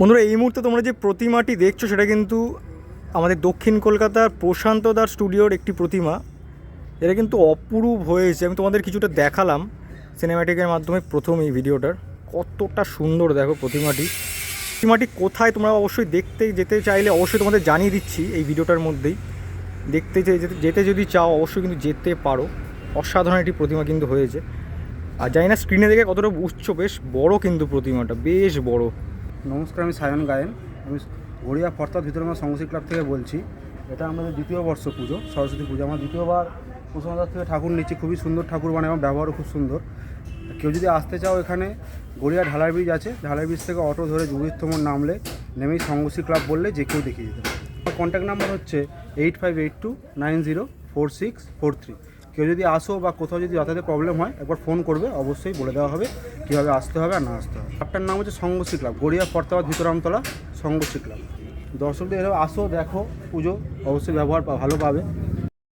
বন্ধুরা, এই মুহূর্তে তোমরা যে প্রতিমাটি দেখছো সেটা কিন্তু আমাদের দক্ষিণ কলকাতার প্রশান্ত দার স্টুডিওর একটি প্রতিমা। এটা কিন্তু অপরূপ হয়েছে। আমি তোমাদের কিছুটা দেখালাম সিনেম্যাটিকের মাধ্যমে প্রথম এই ভিডিওটার। কতটা সুন্দর দেখো প্রতিমাটি। প্রতিমাটি কোথায় তোমরা অবশ্যই দেখতে যেতে চাইলে অবশ্যই তোমাদের জানিয়ে দিচ্ছি এই ভিডিওটার মধ্যেই। দেখতে যেতে যদি চাও অবশ্যই কিন্তু যেতে পারো। অসাধারণ একটি প্রতিমা কিন্তু হয়েছে। আর জানি না স্ক্রিনে দেখে কতটা বুঝছো, বেশ বড় কিন্তু প্রতিমাটা, বেশ বড়। নমস্কার, আমি সায়ন গায়েন। আমি গড়িয়া ফরতাদ ভিতরমা সংঘর্ষী ক্লাব থেকে বলছি। এটা আমাদের দ্বিতীয় বর্ষ পুজো, সরস্বতী পুজো। আমার দ্বিতীয়বার কুসুমাদার থেকে ঠাকুর নিচ্ছি। খুবই সুন্দর ঠাকুর বানায় এবং ব্যবহারও খুব সুন্দর। কেউ যদি আসতে চাও, এখানে গড়িয়া ঢালাই ব্রিজ আছে, ঢালাই ব্রিজ থেকে অটো ধরে যুগিতমোড় নামলে নেমেই সংঘর্ষী ক্লাব বললে যে কেউ দেখিয়ে দিতে পারে। আমার কন্ট্যাক্ট নাম্বার হচ্ছে 8582904643। কেউ যদি আসো বা কোথাও যদি যাতায়াতের প্রবলেম হয় একবার ফোন করবে, অবশ্যই বলে দেওয়া হবে কীভাবে আসতে হবে আর না আসতে হবে। ক্লাবটার নাম হচ্ছে সংঘর্ষী ক্লাব, গড়িয়া ফরতাবাদ ভিতরামতলা সংঘর্ষী ক্লাব। দর্শকদের এভাবে আসো, দেখো পুজো, অবশ্যই ব্যবহার ভালো পাবে।